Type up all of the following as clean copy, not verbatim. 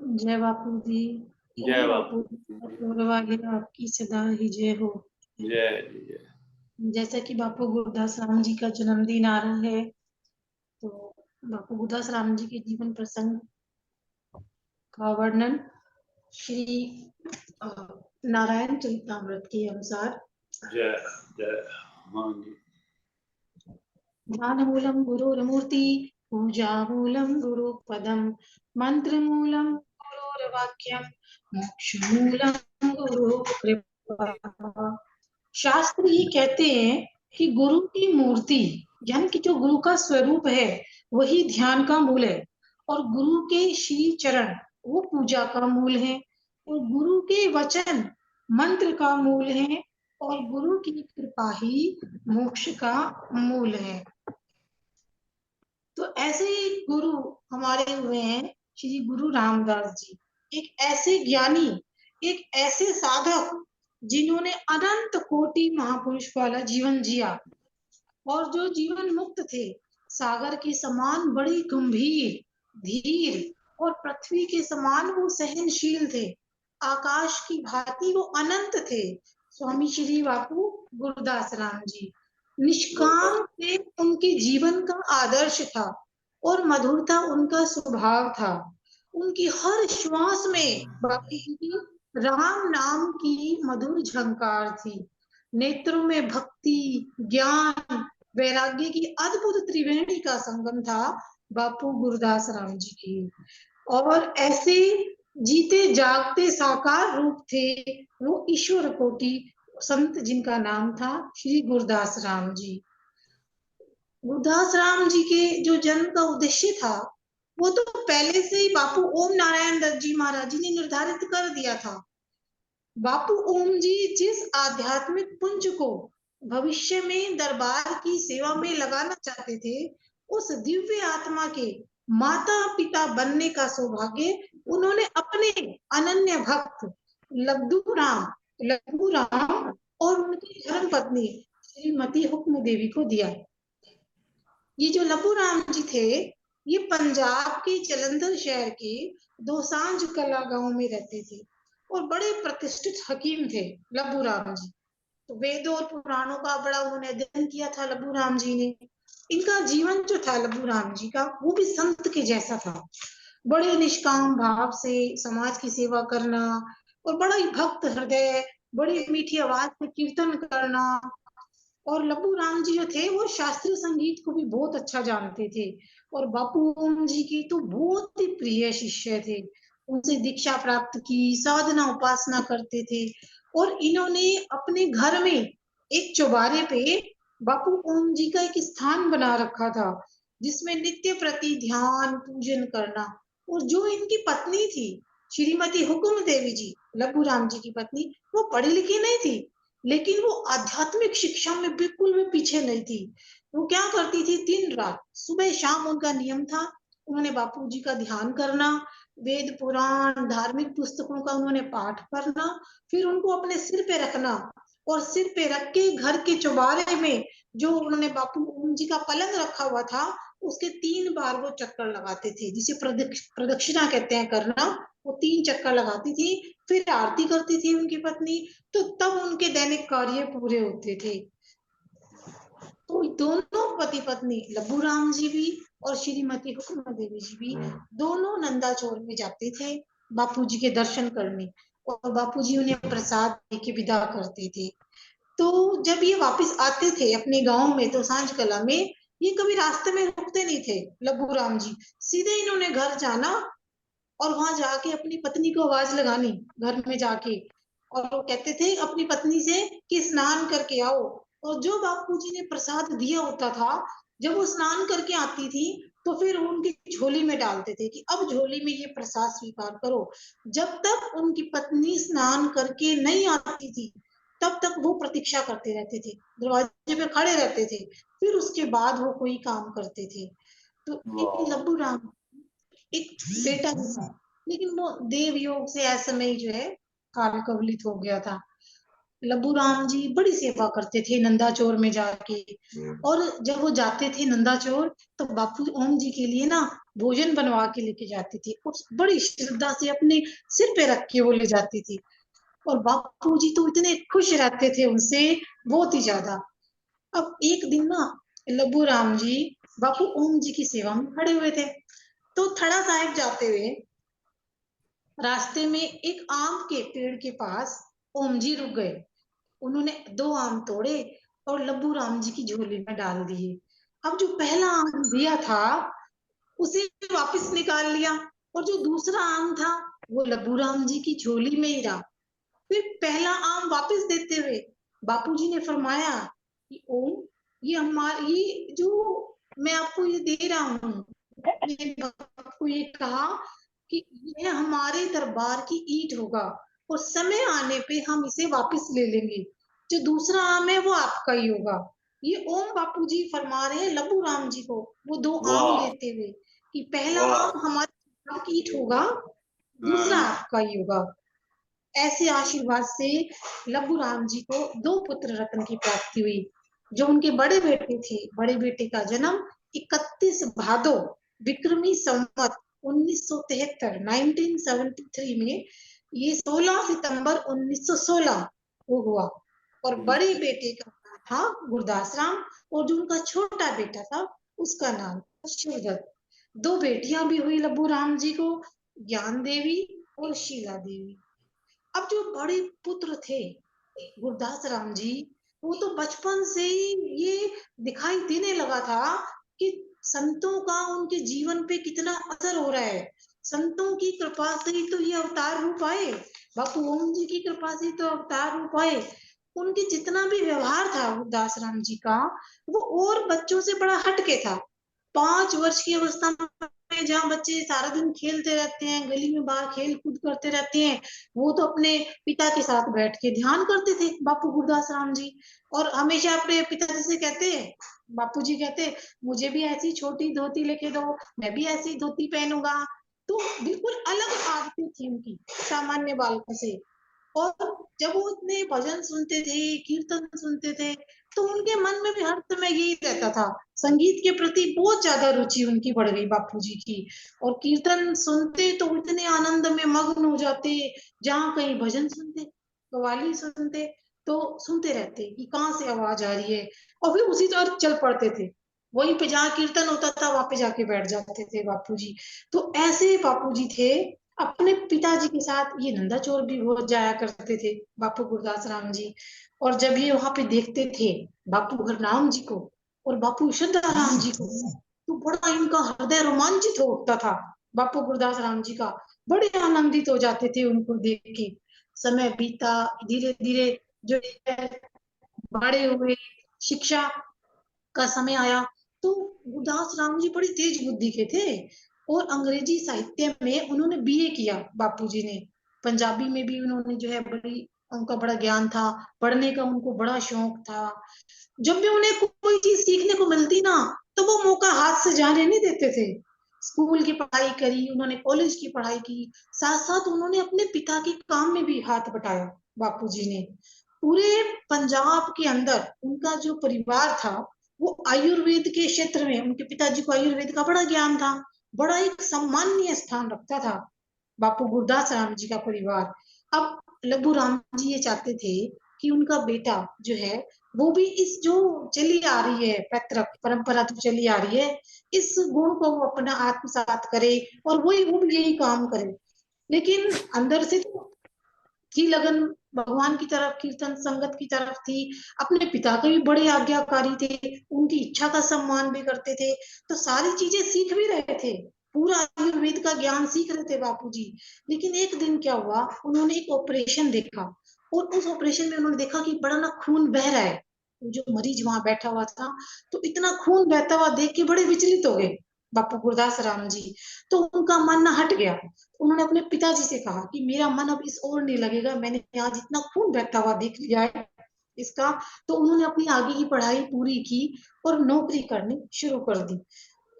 जय बापू जी। जय बापू बापू जी, आपकी सदा ही जय हो। जय जय। जैसा कि बापू गुरदास राम जी का जन्मदिन आ रहा है, तो बापू गुरदास राम जी के जीवन प्रसंग का वर्णन श्री नारायण चरितमृत के अनुसार। जय जय। हाँ जी। ध्यान मूलम गुरुर्मूर्ति, पूजा मूलम गुरु पदम, मंत्र मूलम गुरुर्वाक्यम, मोक्ष मूलम गुरु कृपा। शास्त्र ये कहते हैं कि गुरु की मूर्ति यानी कि जो गुरु का स्वरूप है वही ध्यान का मूल है, और गुरु के श्री चरण वो पूजा का मूल है, और गुरु के वचन मंत्र का मूल है, और गुरु की कृपा ही मोक्ष का मूल है। तो ऐसे ही गुरु हमारे हुए हैं श्री गुरु रामदास जी, एक ऐसे ज्ञानी, एक ऐसे साधक जिन्होंने अनंत कोटि महापुरुष वाला जीवन जिया, और जो जीवन मुक्त थे, सागर के समान बड़ी गंभीर, धीर, और पृथ्वी के समान वो सहनशील थे, आकाश की भांति वो अनंत थे। स्वामी श्री बापू गुरदास राम जी निष्काम से उनके जीवन का आदर्श था, और मधुरता उनका स्वभाव था। उनकी हर श्वास में बापू जी की राम नाम की मधुर झंकार थी। नेत्रों में भक्ति, ज्ञान, वैराग्य की अद्भुत त्रिवेणी का संगम था बापू गुरदास राम जी की। और ऐसे जीते जागते साकार रूप थे वो ईश्वर कोटि संत जिनका नाम था श्री गुरदास राम जी। गुरदास राम जी के जो जन्म का उद्देश्य था वो तो पहले से ही बापू ओम नारायण दत्त जी महाराज जी ने निर्धारित कर दिया था। बापू ओम जी जिस आध्यात्मिक पुंज को भविष्य में दरबार की सेवा में लगाना चाहते थे, उस दिव्य आत्मा के माता पिता बनने का सौभाग्य उन्होंने अपने अनन्य भक्त लड्डू राम और उनकी धर्म पत्नी श्रीमती हुक्म देवी को दिया। ये जो लड्डू राम जी थे, ये पंजाब के जलंधर शहर के दोसांझ कला गांव में रहते थे, और बड़े प्रतिष्ठित हकीम थे लड्डू राम जी। तो वेदों और पुराणों का बड़ा उन्होंने अध्ययन किया था लड्डू राम जी ने। इनका जीवन जो था लड्डू राम जी का, वो भी संत के जैसा था। बड़े निष्काम भाव से समाज की सेवा करना, और बड़ा ही भक्त हृदय, बड़ी मीठी आवाज में कीर्तन करना। और लड्डू राम जी जो थे वो शास्त्रीय संगीत को भी बहुत अच्छा जानते थे, और बापू ओम जी की तो बहुत ही प्रिय शिष्य थे। उनसे दीक्षा प्राप्त की, साधना उपासना करते थे, और इन्होंने अपने घर में एक चौबारे पे बापू ओम जी का एक स्थान बना रखा था, जिसमें नित्य प्रति ध्यान पूजन करना। और जो इनकी पत्नी थी श्रीमती हुकुम देवी जी, लड्डू राम जी की पत्नी, वो पढ़ी लिखी नहीं थी, लेकिन वो आध्यात्मिक शिक्षा में बिल्कुल भी पीछे नहीं थी। वो क्या करती थी, दिन रात सुबह शाम उनका नियम था, उन्होंने बापू जी का ध्यान करना, वेद पुराण धार्मिक पुस्तकों का उन्होंने पाठ करना, फिर उनको अपने सिर पे रखना, और सिर पे रख के घर के चौबारे में जो उन्होंने बापू ओम जी का पलंग रखा हुआ था, उसके 3 बार वो चक्कर लगाते थे, जिसे प्रदक्षिणा कहते हैं करना। वो 3 चक्कर लगाती थी, फिर आरती करती थी उनकी पत्नी, तो तब उनके दैनिक कार्य पूरे होते थे। तो दोनों पति पत्नी लड्डू राम जी भी और श्रीमती हुक्म देवी जी भी दोनों नंदाचौर में जाते थे बापू जी के दर्शन करने, और बापू जी उन्हें प्रसाद देके विदा करते थे। तो जब ये वापस आते थे अपने गांव में तो सांझ कला में, ये कभी रास्ते में रुकते नहीं थे लड्डू राम जी, सीधे इन्होंने घर जाना, और वहां जाके अपनी पत्नी को आवाज लगानी घर में जाके, और वो कहते थे अपनी पत्नी से कि स्नान करके आओ। और जो बापू जी ने प्रसाद दिया होता था, जब वो स्नान करके आती थी तो फिर उनकी झोली में डालते थे कि अब झोली में ये प्रसाद स्वीकार करो। जब तक उनकी पत्नी स्नान करके नहीं आती थी, तब तक वो प्रतीक्षा करते रहते थे, दरवाजे पे खड़े रहते थे, फिर उसके बाद वो कोई काम करते थे। तो एक लड्डू राम एक बेटा भी था, लेकिन वो देव योग से ऐसे में ही जो है काल कवलित हो गया था। लबू राम जी बड़ी सेवा करते थे नंदा चोर में जाके। और जब वो जाते थे नंदा चोर तो बापू ओम जी के लिए ना भोजन बनवा के लेके जाते थे, उस बड़ी श्रद्धा से अपने सिर पे रख के वो ले जाती थी। और बापू जी तो इतने खुश रहते थे उनसे, बहुत ही ज्यादा। अब एक दिन ना लबू राम जी बापू ओम जी की सेवा में खड़े हुए थे, तो थड़ा साहिब जाते हुए रास्ते में एक आम के पेड़ के पास ओम जी रुक गए। उन्होंने दो आम तोड़े और लब्बू राम जी की झोली में डाल दिए। अब जो पहला आम दिया था उसे वापस निकाल लिया, और जो दूसरा आम था वो लब्बू राम जी की झोली में ही रहा। फिर पहला आम वापस देते हुए बापूजी ने फरमाया कि ओम, ये हमारी, ये जो मैं आपको ये दे रहा हूँ, मेरे बाप को ये कहा कि यह हमारे दरबार की ईंट होगा और समय आने पे हम इसे वापस ले लेंगे। जो दूसरा आम है वो आपका ही होगा। ये ओम बापूजी फरमा रहे हैं लबू राम जी को, वो दो आम वाह देते हुए, कि पहला वाह। आम हमारे दरबार की ईंट होगा, दूसरा हाँ आपका ही होगा। ऐसे आशीर्वाद से लबू राम जी को दो पुत्र रत्न की प्राप्ति हुई। जो उनके बड़े बेटे थे, बड़े बेटे का जन्म 31 भादो विक्रमी संवत 1973 1973 में, ये 16 सितंबर 1916 को हुआ। और बड़े बेटे का नाम था गुरदास राम, और जो उनका छोटा बेटा था उसका नाम था शिवदत्त। दो बेटियां भी हुई लबू राम जी को, ज्ञान देवी और शीला देवी। अब जो बड़े पुत्र थे गुरदास राम जी, वो तो बचपन से ही ये दिखाई देने लगा था कि संतों का उनके जीवन पे कितना असर हो रहा है। संतों की कृपा से ही तो ये अवतार रूप आए, बापू ओम जी की कृपा से ही तो अवतार रूप आए। उनके जितना भी व्यवहार था गुरदास राम जी का, वो और बच्चों से बड़ा हटके था। 5 वर्ष की अवस्था में जहाँ बच्चे सारा दिन खेलते रहते हैं, गली में बाहर खेल कूद करते रहते हैं, वो तो अपने पिता के साथ बैठ के ध्यान करते थे बापू गुरदास राम जी। और हमेशा अपने पिताजी से कहते, बापू जी कहते, मुझे भी ऐसी छोटी धोती लेके दो, मैं भी ऐसी धोती पहनूंगा। तो बिल्कुल अलग आदतें थी उनकी सामान्य बालकों से। और जब वो इतने भजन सुनते थे, कीर्तन सुनते थे, तो उनके मन में भी हर समय यही रहता था, संगीत के प्रति बहुत ज्यादा रुचि उनकी बढ़ गई बापू जी की। और कीर्तन सुनते तो इतने आनंद में मग्न हो जाते, जहाँ कहीं भजन सुनते, कव्वाली सुनते, तो सुनते रहते कि कहाँ से आवाज आ रही है, और फिर उसी तरह चल पड़ते थे। वहीं पे जहाँ कीर्तन होता था वहां पे जाके बैठ जाते थे बापू जी। तो ऐसे बापू जी थे। अपने पिताजी के साथ ये नंदा चोर भी बहुत जाया करते थे बापू गुरदास राम जी। और जब ये वहां पे देखते थे बापू हरनाम जी को और बापू राम जी को, तो बड़ा इनका हृदय रोमांचित हो उठता था। बापू गुरदास राम जी का बड़े आनंदित हो जाते थे उनको देख के। समय बीता, धीरे धीरे जो है बड़े हुए, शिक्षा का समय आया, तो गुरदास राम जी बड़ी तेज बुद्धि के थे। और अंग्रेजी साहित्य में उन्होंने बीए किया बापूजी ने। पंजाबी में भी उन्होंने जो है बड़ी, उनका बड़ा ज्ञान था, पढ़ने का उनको बड़ा शौक था। जब भी उन्हें कोई चीज सीखने को मिलती ना, तो वो मौका हाथ से जाने नहीं देते थे। स्कूल की पढ़ाई करी उन्होंने, कॉलेज की पढ़ाई की, साथ साथ उन्होंने अपने पिता के काम में भी हाथ बटाया बापूजी ने। पूरे पंजाब के अंदर उनका जो परिवार था, वो आयुर्वेद के क्षेत्र में, उनके पिताजी को आयुर्वेद का बड़ा ज्ञान था, बड़ा एक सम्माननीय स्थान रखता था बापू गुरदास राम जी का परिवार। अब लबू राम जी ये चाहते थे कि उनका बेटा जो है वो भी इस जो चली आ रही है पैतृक परंपरा तो चली आ रही है, इस गुण को वो अपना आत्मसात करे, और वो भी यही काम करे। लेकिन अंदर से तो थी लगन भगवान की तरफ, कीर्तन संगत की तरफ थी। अपने पिता के भी बड़े आज्ञाकारी थे, उनकी इच्छा का सम्मान भी करते थे, तो सारी चीजें सीख भी रहे थे, पूरा आयुर्वेद का ज्ञान सीख रहे थे बापूजी। लेकिन एक दिन क्या हुआ, उन्होंने एक ऑपरेशन देखा, और उस ऑपरेशन में उन्होंने देखा कि बड़ा ना खून बह रहा है। जो मरीज वहां बैठा हुआ था, तो इतना खून बहता हुआ देख के बड़े विचलित हो गए बापू गुरदास राम जी। तो उनका मन ना हट गया। उन्होंने अपने पिताजी से कहा कि मेरा मन अब इस ओर नहीं लगेगा, मैंने आज इतना खून बहता हुआ देख लिया है इसका। तो उन्होंने अपनी आगे की पढ़ाई पूरी की और नौकरी करनी शुरू कर दी।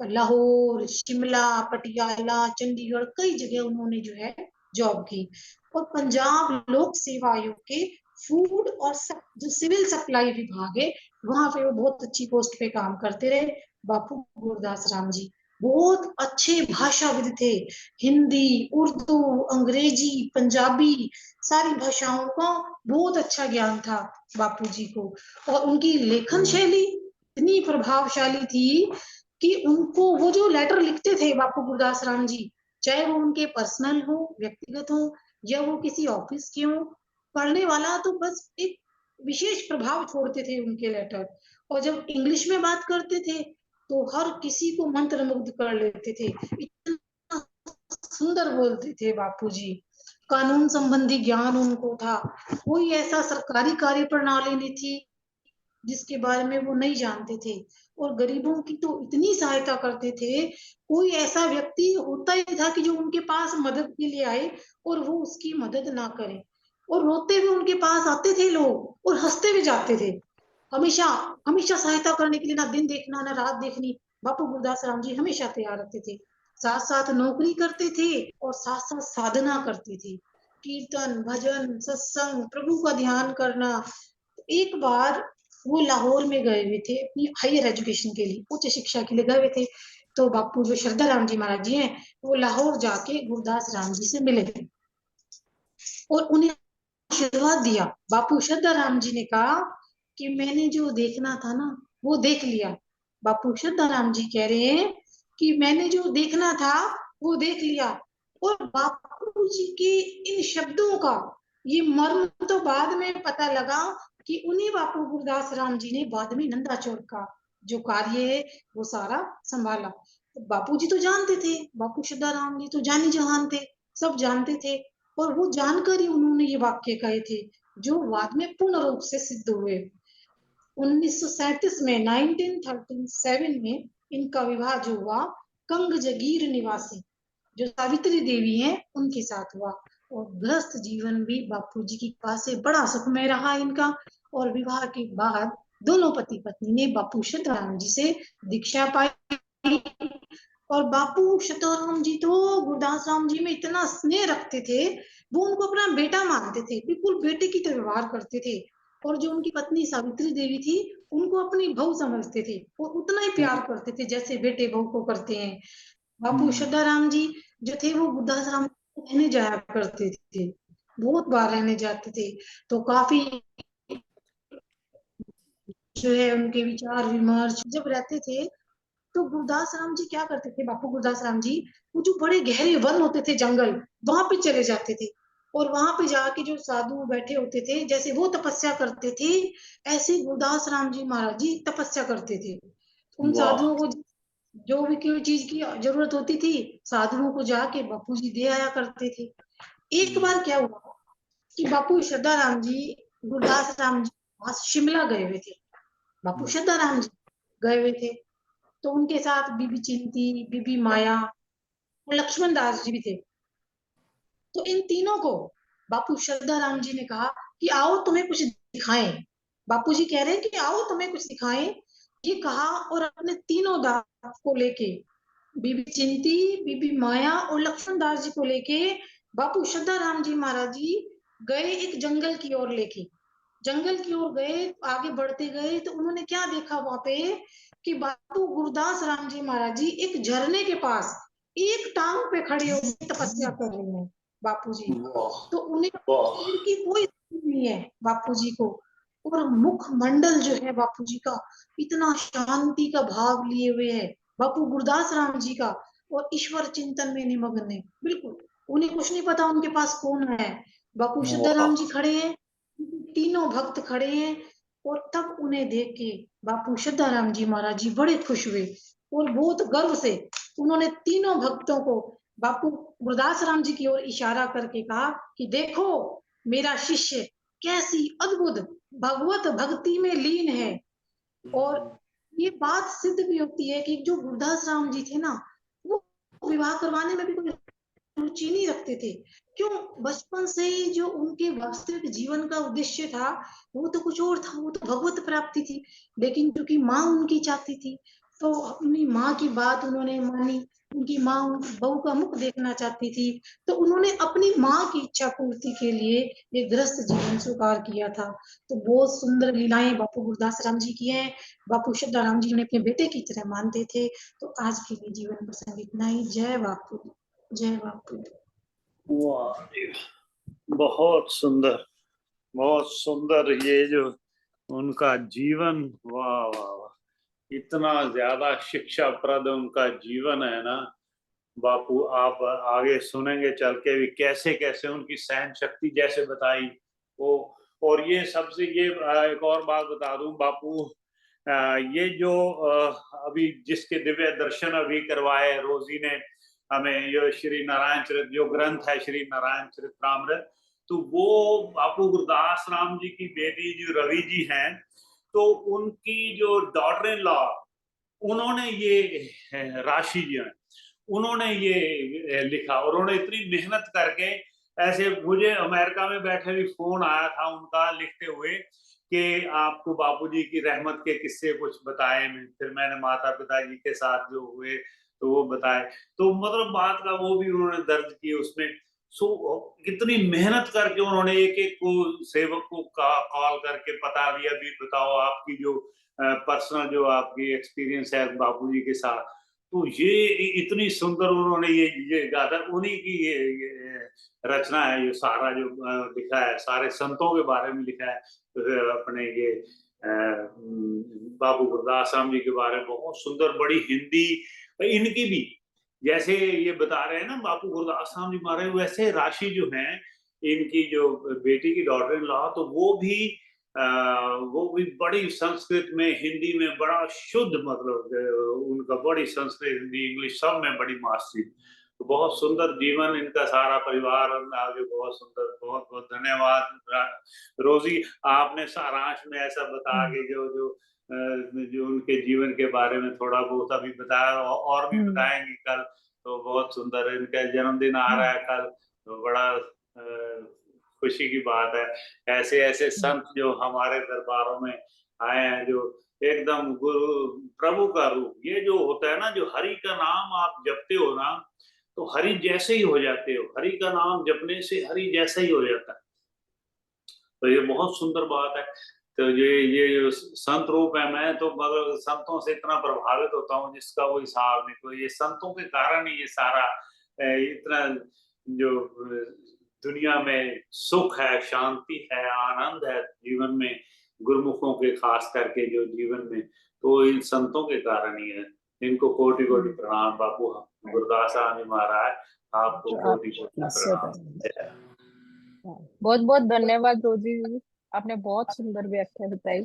लाहौर, शिमला, पटियाला, चंडीगढ़, कई जगह उन्होंने जो है जॉब की। और पंजाब लोक सेवा आयोग के फूड और जो सिविल सप्लाई विभाग है वहां पे वो बहुत अच्छी पोस्ट पे काम करते रहे बापू गुरदास राम जी। बहुत अच्छे भाषाविद थे, हिंदी, उर्दू, अंग्रेजी, पंजाबी सारी भाषाओं का बहुत अच्छा ज्ञान था बापू जी को। और उनकी लेखन शैली इतनी प्रभावशाली थी कि उनको वो जो लेटर लिखते थे बापू गुरदास राम जी, चाहे वो उनके पर्सनल हो, व्यक्तिगत हो, या वो किसी ऑफिस के हो, पढ़ने वाला तो बस एक विशेष प्रभाव छोड़ते थे उनके लेटर। और जब इंग्लिश में बात करते थे तो हर किसी को मंत्रमुग्ध कर लेते थे, इतना सुंदर बोलते थे बापू जी। कानून संबंधी ज्ञान उनको था, कोई ऐसा सरकारी कार्य प्रणाली नहीं थी जिसके बारे में वो नहीं जानते थे। और गरीबों की तो इतनी सहायता करते थे, कोई ऐसा व्यक्ति होता ही था कि जो उनके पास मदद के लिए आए और वो उसकी मदद ना करे। और रोते हुए उनके पास आते थे लोग और हंसते हुए जाते थे। हमेशा हमेशा सहायता करने के लिए, ना दिन देखना ना रात देखनी, बापू गुरदास राम जी हमेशा तैयार रहते थे। साथ साथ नौकरी करते थे और साथ साथ साधना करते थे, कीर्तन, भजन, सत्संग, प्रभु का ध्यान करना। एक बार वो लाहौर में गए हुए थे अपनी हायर एजुकेशन के लिए, उच्च शिक्षा के लिए गए हुए थे। तो बापू जो श्रद्धा राम जी महाराज जी हैं, वो लाहौर जाके गुरदास राम जी से मिले थे और उन्हें आशीर्वाद दिया। बापू श्रद्धा राम जी ने कहा कि मैंने जो देखना था ना वो देख लिया। बापू श्रद्धा राम जी कह रहे हैं कि मैंने जो देखना था वो देख लिया। और बापू जी के इन शब्दों का ये मर्म तो बाद में पता लगा कि उन्हीं बापू गुरदास राम जी ने बाद में नंदा चौक का जो कार्य है वो सारा संभाला। तो बापू जी तो जानते थे, बापू श्रद्धा राम जी तो जानी जहान थे, सब जानते थे। और वो जानकर ही उन्होंने ये वाक्य कहे थे जो बाद में पूर्ण रूप से सिद्ध हुए। 1937 में 1937 में इनका विवाह जो हुआ कंग जगीर निवासी जो सावित्री देवी हैं उनके साथ हुआ। और गृहस्थ जीवन भी बापू जी की कृपा से बड़ा सुखमय रहा इनका। और विवाह के बाद दोनों पति पत्नी ने बापू श्रद्धाराम जी से दीक्षा पाई। और बापू श्रद्धाराम जी तो गुरदास राम जी में इतना स्नेह रखते थे, वो उनको अपना बेटा मानते थे, बिल्कुल बेटे की तरह व्यवहार करते थे। और जो उनकी पत्नी सावित्री देवी थी उनको अपनी बहू समझते थे और उतना ही प्यार करते थे जैसे बेटे बहू को करते हैं। बापू श्रद्धाराम जी जो थे वो गुरदास राम रहने जाया करते थे, बहुत बार रहने जाते थे। तो काफी जो है उनके विचार विमर्श जब रहते थे तो गुरदास राम जी क्या करते थे, बापू गुरदास राम जी वो जो बड़े गहरे वन होते थे जंगल, वहां पे चले जाते थे। और वहां पे जाके जो साधु बैठे होते थे जैसे वो तपस्या करते थे, ऐसे गुरदास राम जी महाराज जी तपस्या करते थे। उन वाह साधुओं को जो भी कोई चीज की जरूरत होती थी साधुओं को जाके बापू जी दे आया करते थे। एक बार क्या हुआ कि बापू श्रद्धा राम जी गुरदास राम जी वहां शिमला गए हुए थे, बापू श्रद्धा राम जी गए हुए थे। तो उनके साथ बीबी चिंती, बीबी माया और लक्ष्मण दास जी भी थे। तो इन तीनों को बापू श्रद्धा राम जी ने कहा कि आओ तुम्हें कुछ दिखाएं। बापू जी कह रहे हैं कि आओ तुम्हें कुछ दिखाएं, ये कहा। और अपने तीनों दास को लेके, बीबी चिंती, बीबी माया और लक्ष्मण दास जी को लेके बापू श्रद्धा राम जी महाराज जी गए एक जंगल की ओर लेके। जंगल की ओर गए, आगे बढ़ते गए तो उन्होंने क्या देखा वहां पे कि बापू गुरदास राम जी महाराज जी एक झरने के पास एक टांग पे खड़े होकर तपस्या कर रहे हैं बापू जी। वाह तो उन्हें वाह शरीर की कोई जरूरत नहीं है बापू जी को। और मुख मंडल जो है बापू जी का इतना शांति का भाव लिए हुए है बापू गुरदास राम जी का। और ईश्वर चिंतन में निमग्न है बिल्कुल, उन्हें कुछ नहीं पता उनके पास कौन है। बापू वाह श्रद्धाराम जी खड़े हैं, तीनों भक्त खड़े हैं। और तब उन्हें देख के बापू श्रद्धाराम जी महाराज जी बड़े खुश हुए और बहुत गर्व से उन्होंने तीनों भक्तों को बापू गुरदास राम जी की ओर इशारा करके कहा कि देखो मेरा शिष्य कैसी अद्भुत भगवत भक्ति में लीन है। और ये बात सिद्ध भी होती है कि जो गुरदास राम जी थे ना वो विवाह करवाने में भी कोई रुचि नहीं रखते थे। क्यों? बचपन से ही जो उनके वास्तविक जीवन का उद्देश्य था वो तो कुछ और था, वो तो भगवत प्राप्ति थी। लेकिन क्योंकि माँ उनकी चाहती थी, तो अपनी माँ की बात उन्होंने मानी। उनकी माँ बहू का मुख देखना चाहती थी, तो उन्होंने अपनी माँ की इच्छा पूर्ति के लिए ये गृहस्थ जीवन स्वीकार किया था। तो बहुत सुंदर लीलाएं बापू गुरदास राम जी की हैं। बापू श्रद्धाराम जी उन्हें अपने बेटे की तरह मानते थे। तो आज के लिए जीवन प्रसंग इतना ही। जय बापू, जय बापू। वाह जी, बहुत सुंदर, बहुत सुंदर। ये जो उनका जीवन, वाह वाह वाह, इतना ज्यादा शिक्षाप्रद उनका जीवन है ना। बापू आप आगे सुनेंगे चल के भी कैसे कैसे उनकी सहन शक्ति जैसे बताई वो। और ये सबसे ये एक और बात बता दूं बापू, ये जो अभी जिसके दिव्य दर्शन अभी करवाए रोजी ने हमें, ये श्री नारायण चरित जो ग्रंथ है श्री नारायण चरितमृत, तो वो बापू गुरदास राम जी की बेटी जो रवि जी हैं, तो उनकी जो डॉटर इन लॉ, उन्होंने ये राशि जो है उन्होंने ये लिखा। और उन्होंने इतनी मेहनत करके, ऐसे मुझे अमेरिका में बैठे भी फोन आया था उनका लिखते हुए कि आपको बापूजी की रहमत के किस्से कुछ बताए। फिर मैंने माता पिताजी के साथ जो हुए तो वो बताए, तो मतलब बात का वो भी उन्होंने दर्ज की उसमें। सो कितनी मेहनत करके उन्होंने एक एक को सेवक को कॉल करके पता दिया भी बताओ आपकी जो पर्सनल जो आपकी एक्सपीरियंस है बापूजी के साथ। तो ये इतनी सुंदर उन्होंने ये गाथा उन्हीं की ये रचना है। ये सारा जो लिखा है सारे संतों के बारे में लिखा है। तो अपने ये बाबू गुरदास राम जी के बारे में बहुत सुंदर, बड़ी हिंदी इनकी भी, जैसे ये बता रहे हैं ना बापू गुरदास राम जी मारे, वैसे राशि जो है इनकी जो बेटी की डॉटर इन लॉ, तो वो भी बड़ी संस्कृत में हिंदी में बड़ा शुद्ध, मतलब उनका बड़ी संस्कृत हिंदी इंग्लिश सब में बड़ी मास्टरी। तो बहुत सुंदर जीवन इनका, सारा परिवार आगे बहुत सुंदर। बहुत बहुत धन्यवाद रोजी, आपने सारांश में ऐसा बता के जो उनके जीवन के बारे में थोड़ा बहुत अभी बताया और भी बताएंगे कल। तो बहुत सुंदर, इनका जन्मदिन आ रहा है कल, तो बड़ा खुशी की बात है। ऐसे ऐसे संत जो हमारे दरबारों में आए हैं, जो एकदम गुरु प्रभु का रूप, ये जो होता है ना, जो हरि का नाम आप जपते हो ना, तो हरि जैसे ही हो जाते हो। हरि का नाम जपने से हरि जैसा ही हो जाता है। तो ये बहुत सुंदर बात है। तो ये जो संत रूप है, मैं तो मतलब संतों से इतना प्रभावित होता हूँ जिसका कोई हिसाब नहीं। तो ये संतों के कारण ही ये सारा इतना जो दुनिया में सुख है, शांति है, आनंद है जीवन में, गुरुमुखों के खास करके जो जीवन में, तो इन संतों के कारण ही है। इनको कोटि कोटि प्रणाम बापू गुरदास राम जी महाराज, आपको कोटि कोटि प्रणाम। बहुत बहुत धन्यवाद रोजी जी, आपने बहुत सुंदर व्याख्या बताई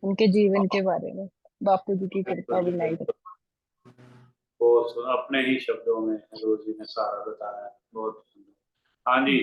उनके जीवन के बारे में। बापू जी की कृपा बनाई रहे। वो अपने ही शब्दों में रोजी ने सारा बताया, बहुत सुंदर। हाँ जी।